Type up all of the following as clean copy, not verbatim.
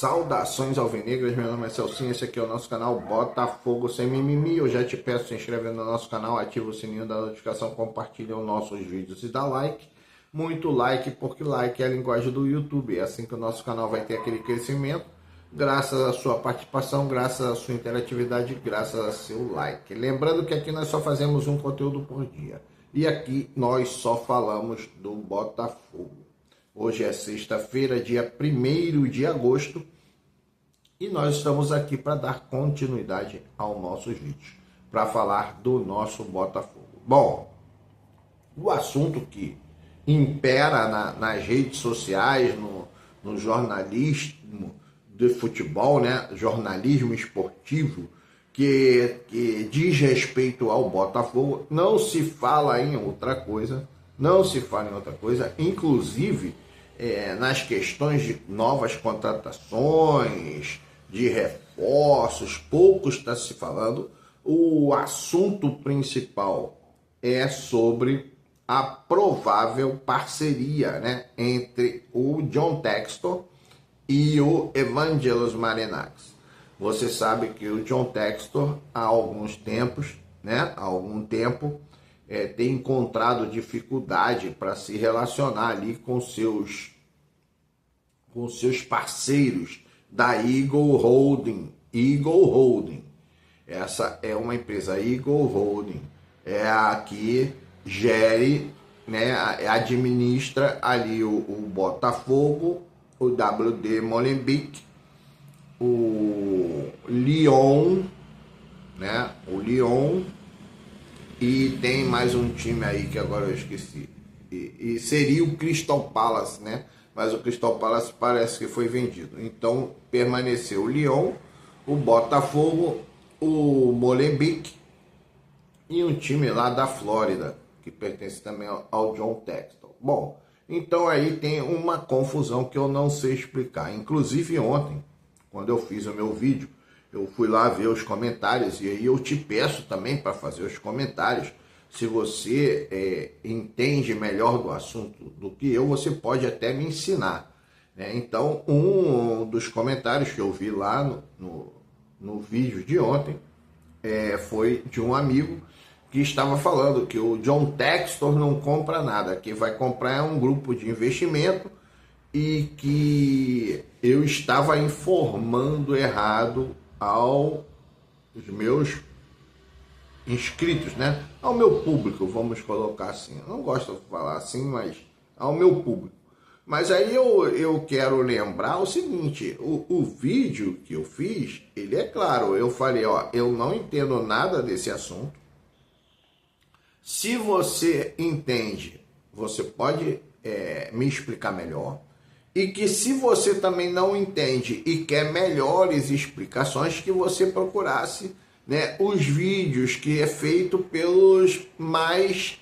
Saudações alvinegras, meu nome é Celcinho, esse aqui é o nosso canal Botafogo Sem Mimimi. Eu já te peço, se inscreve no nosso canal, ativa o sininho da notificação, compartilha os nossos vídeos e dá like. Muito like, porque like é a linguagem do YouTube, é assim que o nosso canal vai ter aquele crescimento, graças à sua participação, graças à sua interatividade, graças ao seu like. Lembrando que aqui nós só fazemos um conteúdo por dia, e aqui nós só falamos do Botafogo. Hoje é sexta-feira, dia 1º de agosto, e nós estamos aqui para dar continuidade aos nossos vídeos, para falar do nosso Botafogo. Bom, o assunto que impera nas redes sociais, no jornalismo de futebol, né? Jornalismo esportivo, que diz respeito ao Botafogo, não se fala em outra coisa, inclusive nas questões de novas contratações, de reforços, pouco está se falando. O assunto principal é sobre a provável parceria, né, entre o John Textor e o Evangelos Marinakis. Você sabe que o John Textor, há algum tempo, tem encontrado dificuldade para se relacionar ali com seus parceiros da Eagle Holding. Essa é uma empresa, Eagle Holding, é a que gere, né, administra ali o Botafogo, o WD Molenbeek, o Lyon, né, e tem mais um time aí que agora eu esqueci, e seria o Crystal Palace, né, mas o Crystal Palace parece que foi vendido. Então permaneceu o Lyon, o Botafogo, o Molenbeek e um time lá da Flórida, que pertence também ao John Textor. Bom, então aí tem uma confusão que eu não sei explicar. Inclusive ontem, quando eu fiz o meu vídeo, eu fui lá ver os comentários, e aí eu te peço também para fazer os comentários. Se você entende melhor do assunto do que eu, você pode até me ensinar, né? Então, um dos comentários que eu vi lá no vídeo de ontem foi de um amigo que estava falando que o John Textor não compra nada, que vai comprar um grupo de investimento, e que eu estava informando errado aos meus inscritos, né? Ao meu público, vamos colocar assim. Eu não gosto de falar assim, mas ao meu público. Mas aí eu quero lembrar o seguinte: o vídeo que eu fiz, ele é claro. Eu falei, ó, eu não entendo nada desse assunto. Se você entende, você pode me explicar melhor. E que se você também não entende e quer melhores explicações, que você procurasse, né, os vídeos que é feito pelos mais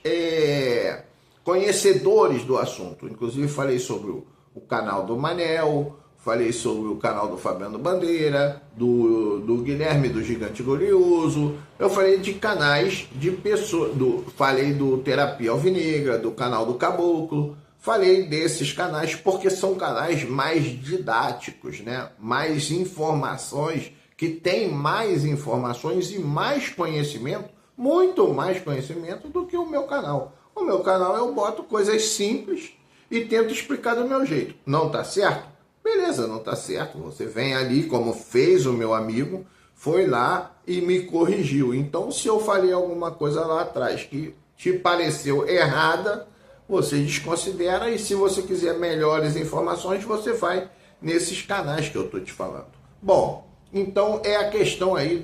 conhecedores do assunto. Inclusive falei sobre o canal do Manel, falei sobre o canal do Fabiano Bandeira, do Guilherme do Gigante Glorioso. Eu falei de canais de pessoas, falei do Terapia Alvinegra, do canal do Caboclo. Falei desses canais porque são canais mais didáticos, né? Mais informações, que tem mais informações e mais conhecimento, muito mais conhecimento do que o meu canal. O meu canal eu boto coisas simples e tento explicar do meu jeito. Não tá certo? Beleza, não tá certo. Você vem ali, como fez o meu amigo, foi lá e me corrigiu. Então, se eu falei alguma coisa lá atrás que te pareceu errada, você desconsidera, e se você quiser melhores informações, você vai nesses canais que eu estou te falando. Bom, então é a questão aí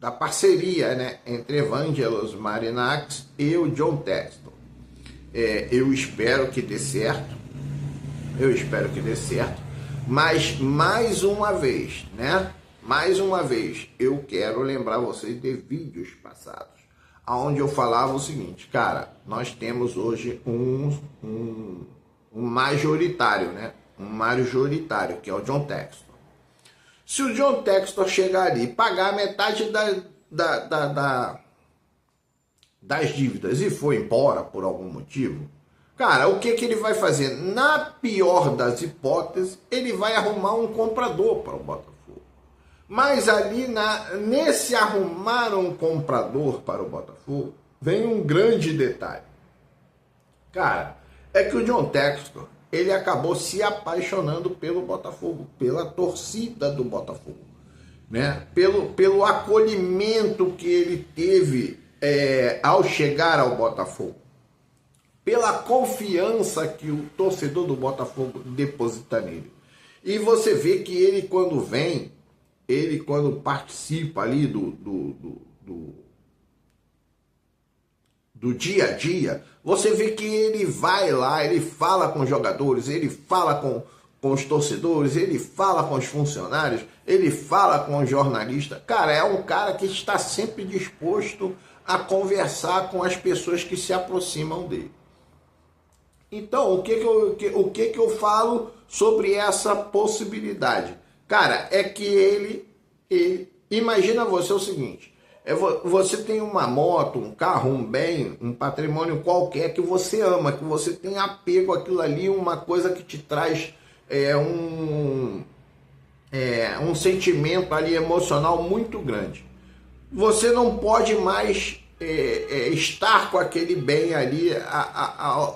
da parceria, né, entre Evangelos Marinakis e o John Textor. Eu espero que dê certo, mas mais uma vez, eu quero lembrar vocês de vídeos passados, onde eu falava o seguinte: cara, nós temos hoje um majoritário, né? Um majoritário, que é o John Textor. Se o John Textor chegar ali e pagar metade das dívidas e for embora por algum motivo, Cara, o que que ele vai fazer? Na pior das hipóteses, ele vai arrumar um comprador para o Botafogo. Mas ali, nesse arrumar um comprador para o Botafogo, vem um grande detalhe. Cara, é que o John Textor, ele acabou se apaixonando pelo Botafogo, pela torcida do Botafogo, né? Pelo acolhimento que ele teve ao chegar ao Botafogo, pela confiança que o torcedor do Botafogo deposita nele. E você vê que ele quando participa ali do dia a dia, você vê que ele vai lá, ele fala com os jogadores, ele fala com os torcedores, ele fala com os funcionários, ele fala com os jornalistas. Cara, é um cara que está sempre disposto a conversar com as pessoas que se aproximam dele. Então, o que eu falo sobre essa possibilidade? Cara, é que ele imagina você o seguinte, você tem uma moto, um carro, um bem, um patrimônio qualquer que você ama, que você tem apego àquilo ali, uma coisa que te traz um sentimento ali emocional muito grande. Você não pode mais estar com aquele bem ali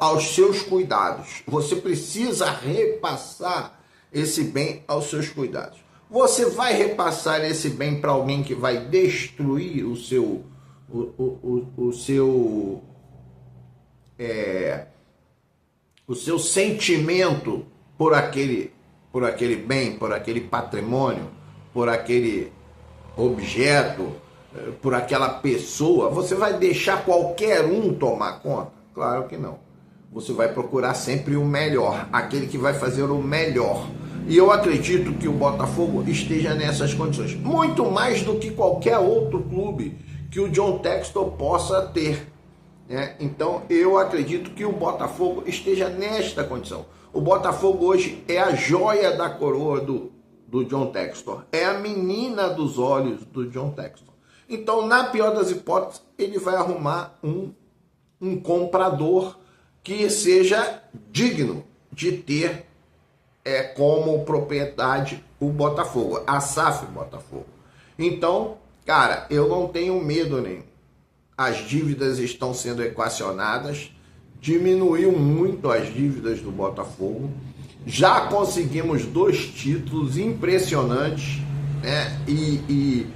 aos seus cuidados. Você precisa repassar esse bem aos seus cuidados. Você vai repassar esse bem para alguém que vai destruir o seu sentimento por aquele bem, por aquele patrimônio, por aquele objeto, por aquela pessoa? Você vai deixar qualquer um tomar conta? Claro que não. Você vai procurar sempre o melhor, aquele que vai fazer o melhor. E eu acredito que o Botafogo esteja nessas condições, muito mais do que qualquer outro clube que o John Textor possa ter, né? Então eu acredito que o Botafogo esteja nesta condição. O Botafogo hoje é a joia da coroa do John Textor, é a menina dos olhos do John Textor. Então, na pior das hipóteses, ele vai arrumar um comprador que seja digno de ter como propriedade o Botafogo, a SAF Botafogo. Então, cara, eu não tenho medo nenhum. As dívidas estão sendo equacionadas, diminuiu muito as dívidas do Botafogo, já conseguimos 2 títulos impressionantes, né? E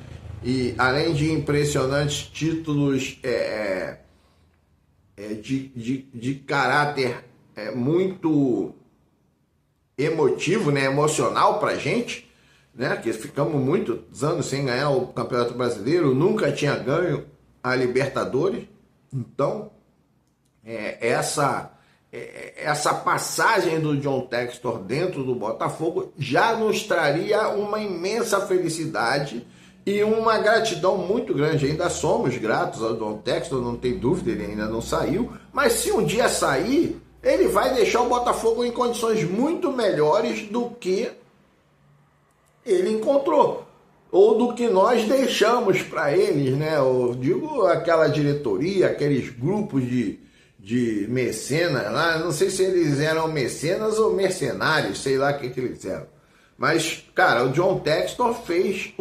além de impressionantes, títulos de caráter muito emotivo, né, emocional pra gente, né, que ficamos muitos anos sem ganhar o Campeonato Brasileiro, nunca tinha ganho a Libertadores. Então, essa passagem do John Textor dentro do Botafogo já nos traria uma imensa felicidade e uma gratidão muito grande. Ainda somos gratos ao John Textor, não tem dúvida, ele ainda não saiu, mas se um dia sair, ele vai deixar o Botafogo em condições muito melhores do que ele encontrou, ou do que nós deixamos para eles, né? Eu digo aquela diretoria, aqueles grupos de mecenas lá, não sei se eles eram mecenas ou mercenários, sei lá o que eles eram. Mas, cara, o John Textor fez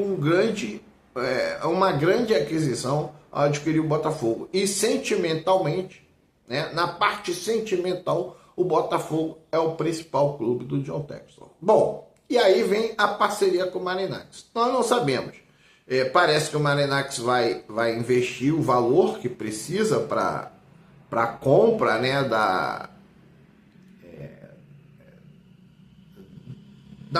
uma grande aquisição ao adquirir o Botafogo. E sentimentalmente, né, na parte sentimental, o Botafogo é o principal clube do John Textor. Bom, e aí vem a parceria com o Marinacci. Nós não sabemos. Parece que o Marinacci vai investir o valor que precisa para a compra, né, da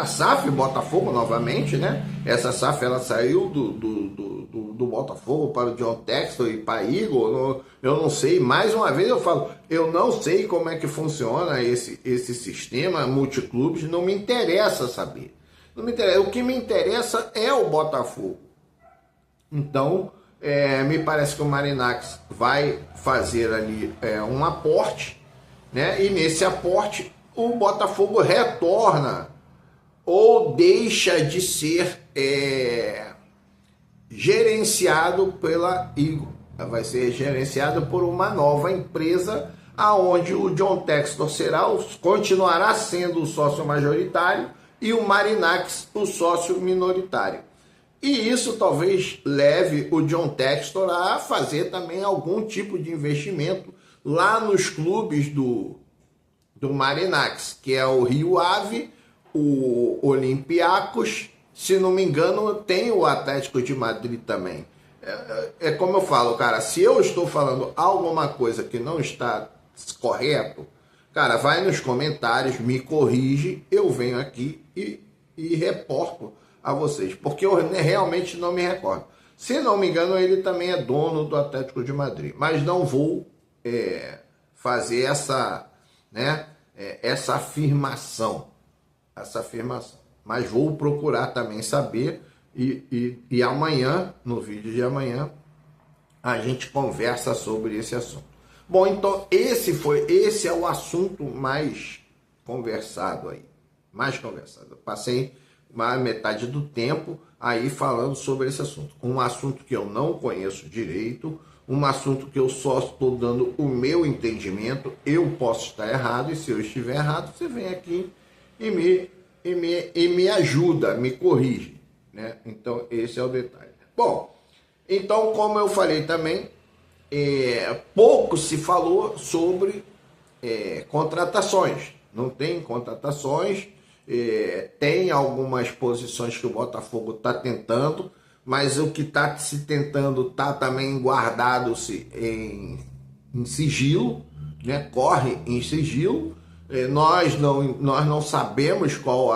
SAF Botafogo novamente, né? Essa SAF ela saiu do Botafogo para o John Textor e para Igor. Eu não sei, mais uma vez eu falo, eu não sei como é que funciona esse sistema multiclubes, não me interessa saber. Não me interessa. O que me interessa é o Botafogo. Então, me parece que o Marinacci vai fazer ali um aporte, né? E nesse aporte o Botafogo retorna ou deixa de ser gerenciado pela Igor. Vai ser gerenciado por uma nova empresa aonde o John Textor continuará sendo o sócio majoritário e o Marinakis o sócio minoritário. E isso talvez leve o John Textor a fazer também algum tipo de investimento lá nos clubes do Marinakis, que é o Rio Ave, o Olympiacos, se não me engano, tem o Atlético de Madrid também. É como eu falo, cara, se eu estou falando alguma coisa que não está correto, cara, vai nos comentários, me corrige, eu venho aqui e reporto a vocês, porque eu realmente não me recordo. Se não me engano, ele também é dono do Atlético de Madrid, mas não vou fazer essa afirmação, mas vou procurar também saber e amanhã, no vídeo de amanhã, a gente conversa sobre esse assunto. Bom, então esse é o assunto mais conversado aí, Eu passei mais metade do tempo aí falando sobre esse assunto. Um assunto que eu não conheço direito, um assunto que eu só estou dando o meu entendimento. Eu posso estar errado, e se eu estiver errado, você vem aqui e me ajuda, me corrige, né? Então, esse é o detalhe. Bom, então, como eu falei também, pouco se falou sobre contratações. Não tem contratações, tem algumas posições que o Botafogo está tentando, mas o que está se tentando está também guardado-se em sigilo, né? Corre em sigilo. Nós não sabemos qual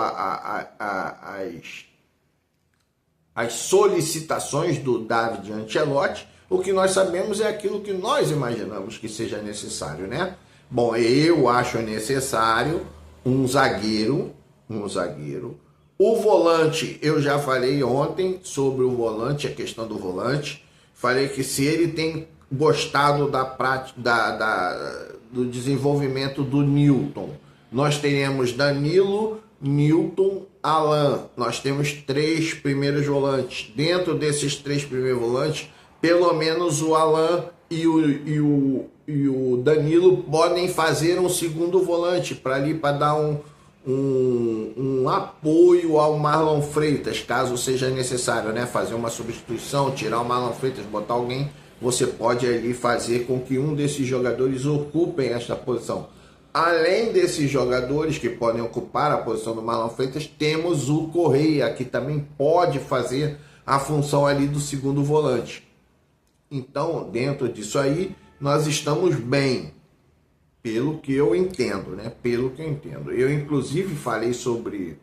as solicitações do David Ancelotti. O que nós sabemos é aquilo que nós imaginamos que seja necessário, né? Bom, eu acho necessário um zagueiro. O volante, eu já falei ontem sobre o volante, a questão do volante. Falei que se ele tem gostado da prática, do desenvolvimento do Newton, nós teremos Danilo, Newton, Alan. Nós temos 3 primeiros volantes. Dentro desses 3 primeiros volantes, pelo menos o Alan e o Danilo podem fazer um segundo volante para dar um apoio ao Marlon Freitas, caso seja necessário, né? Fazer uma substituição, tirar o Marlon Freitas, botar alguém, você pode ali fazer com que um desses jogadores ocupem esta posição. Além desses jogadores que podem ocupar a posição do Marlon Freitas, temos o Correia, que também pode fazer a função ali do segundo volante. Então, dentro disso aí, nós estamos bem, pelo que eu entendo, né? Pelo que eu entendo. Eu, inclusive, falei sobre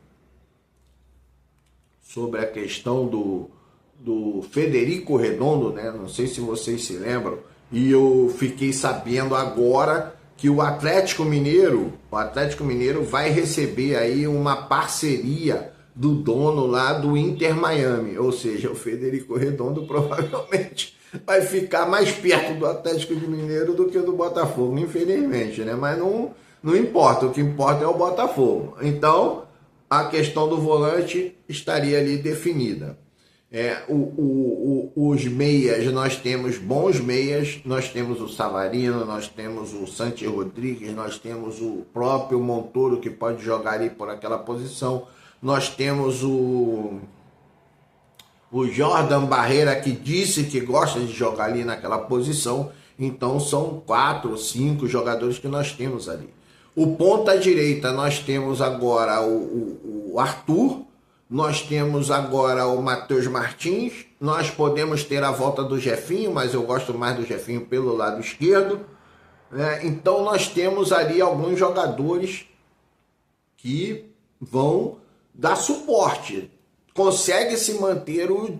a questão do Federico Redondo, né? Não sei se vocês se lembram, e eu fiquei sabendo agora que o Atlético Mineiro vai receber aí uma parceria do dono lá do Inter Miami, ou seja, o Federico Redondo provavelmente vai ficar mais perto do Atlético de Mineiro do que do Botafogo, infelizmente, né? Mas não importa, o que importa é o Botafogo. Então, a questão do volante estaria ali definida. Os meias, nós temos bons meias, nós temos o Savarino, nós temos o Santi Rodrigues, nós temos o próprio Montoro, que pode jogar ali por aquela posição, nós temos o Jordan Barreira, que disse que gosta de jogar ali naquela posição. Então são 4 ou 5 jogadores que nós temos ali. O ponta direita, nós temos agora o Arthur, nós temos agora o Matheus Martins, nós podemos ter a volta do Jefinho, mas eu gosto mais do Jefinho pelo lado esquerdo, né? Então nós temos ali alguns jogadores que vão dar suporte. Consegue se manter o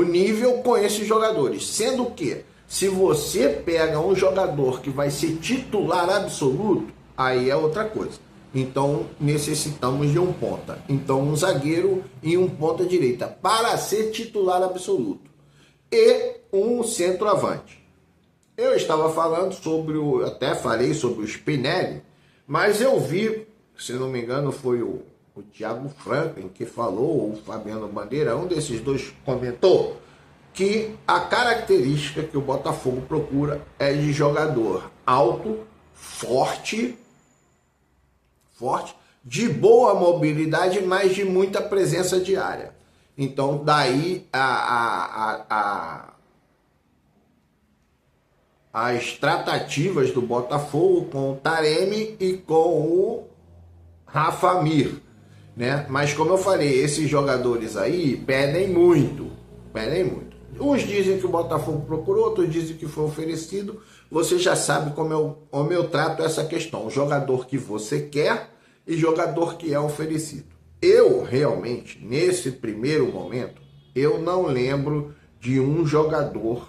nível com esses jogadores. Sendo que, se você pega um jogador que vai ser titular absoluto, aí é outra coisa. Então, necessitamos de um ponta. Então, um zagueiro e um ponta direita para ser titular absoluto. E um centroavante. Eu estava falando até falei sobre o Spinelli, mas eu vi, se não me engano, foi o Thiago Franklin que falou, ou o Fabiano Bandeira, um desses dois comentou que a característica que o Botafogo procura é de jogador alto, forte, de boa mobilidade, mas de muita presença de área. Então, daí as tratativas do Botafogo com o Taremi e com o Rafa Mir, né? Mas como eu falei, esses jogadores aí pedem muito. Uns dizem que o Botafogo procurou, outros dizem que foi oferecido. Você já sabe como eu trato essa questão. O jogador que você quer e jogador que é oferecido. Eu, realmente, nesse primeiro momento, eu não lembro de um jogador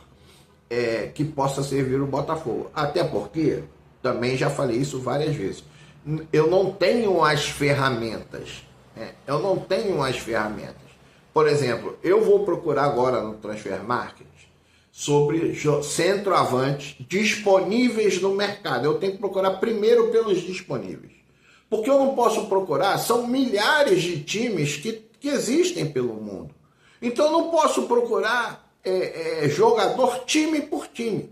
que possa servir o Botafogo. Até porque, também já falei isso várias vezes, eu não tenho as ferramentas. Por exemplo, eu vou procurar agora no Transfer Market sobre centroavantes disponíveis no mercado. Eu tenho que procurar primeiro pelos disponíveis. Porque eu não posso procurar, são milhares de times que existem pelo mundo. Então eu não posso procurar jogador time por time.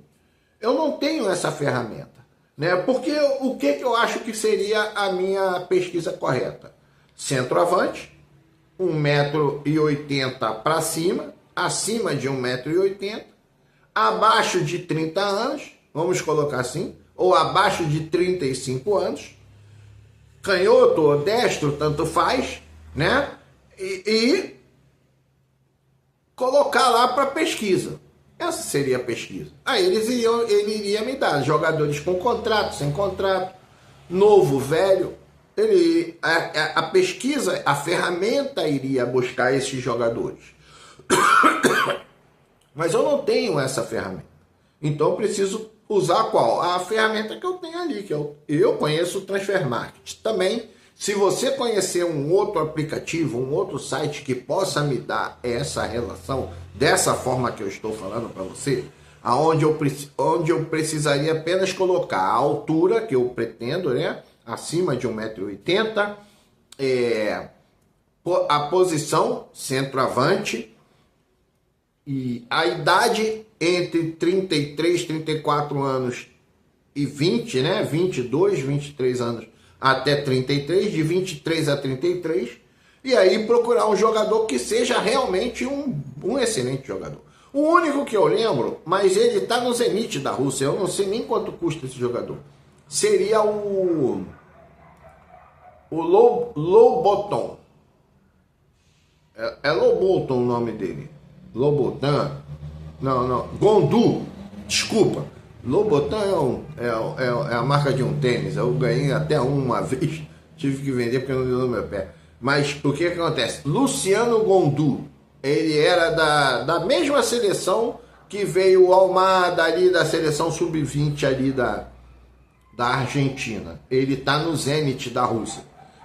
Eu não tenho essa ferramenta, né? Porque o que eu acho que seria a minha pesquisa correta? Centroavante, 1,80 m para cima, acima de 1,80 m, abaixo de 30 anos, vamos colocar assim, ou abaixo de 35 anos, canhoto ou destro, tanto faz, né? E colocar lá para pesquisa. Essa seria a pesquisa. Aí ele iria me dar jogadores com contrato, sem contrato, novo, velho. A pesquisa, a ferramenta iria buscar esses jogadores. Mas eu não tenho essa ferramenta. Então eu preciso usar qual? A ferramenta que eu tenho ali, que eu conheço o Transfer Market. Também, se você conhecer um outro aplicativo, um outro site que possa me dar essa relação, dessa forma que eu estou falando para você, onde eu precisaria apenas colocar a altura que eu pretendo, né? Acima de 1,80 m, a posição, centroavante, e a idade entre 33, 34 anos e 20, né? 22, 23 anos até 33, de 23 a 33, e aí procurar um jogador que seja realmente um excelente jogador. O único que eu lembro, mas ele está no Zenit da Rússia, eu não sei nem quanto custa esse jogador, seria o Loboton. É Loboton o nome dele. Lobotan. Não. Gondu. Desculpa. Lobotan é a marca de um tênis. Eu ganhei até uma vez. Tive que vender porque não deu no meu pé. Mas o que acontece? Luciano Gondu. Ele era da mesma seleção que veio o Almada ali, da seleção sub-20 ali da Argentina. Ele está no Zenit da Rússia.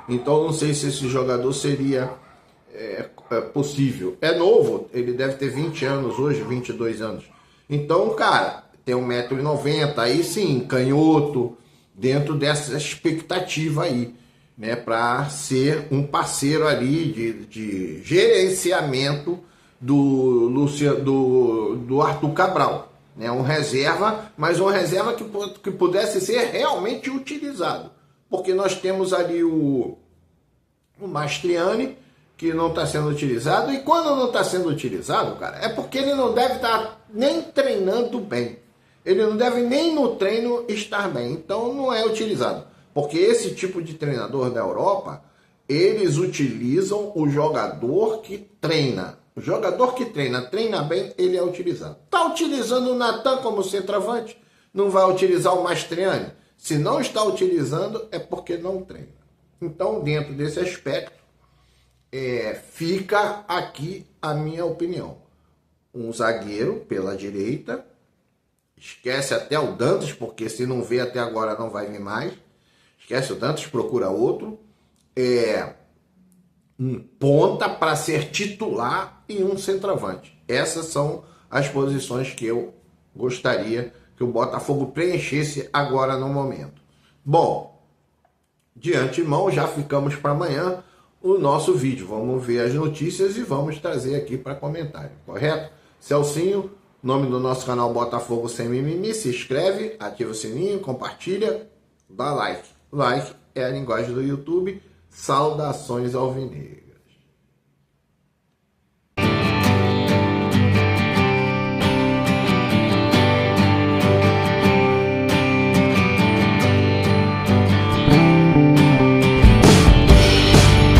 Então não sei se esse jogador seria possível. É novo, ele deve ter 20 anos hoje, 22 anos. Então, cara, tem 1,90 m, aí sim, canhoto, dentro dessa expectativa aí, né, para ser um parceiro ali de gerenciamento do Arthur Cabral, né, um reserva, mas um reserva que pudesse ser realmente utilizado, porque nós temos ali o Mastriani, que não está sendo utilizado, e quando não está sendo utilizado, cara, é porque ele não deve estar nem treinando bem, ele não deve nem no treino estar bem, então não é utilizado, porque esse tipo de treinador da Europa, eles utilizam o jogador que treina. O jogador que treina bem, ele é utilizado. Está utilizando o Natan como centroavante, não vai utilizar o Mastriani. Se não está utilizando, é porque não treina. Então, dentro desse aspecto, fica aqui a minha opinião. Um zagueiro pela direita, esquece até o Dantas, porque se não vê até agora não vai vir mais. Esquece o Dantas, procura outro. Um ponta para ser titular e um centroavante. Essas são as posições que eu gostaria que o Botafogo preenchesse agora no momento. Bom, de antemão já ficamos para amanhã o nosso vídeo. Vamos ver as notícias e vamos trazer aqui para comentário, correto? Celcinho, nome do nosso canal Botafogo Sem Mimimi, se inscreve, ativa o sininho, compartilha, dá like. Like é a linguagem do YouTube. Saudações alvinegras.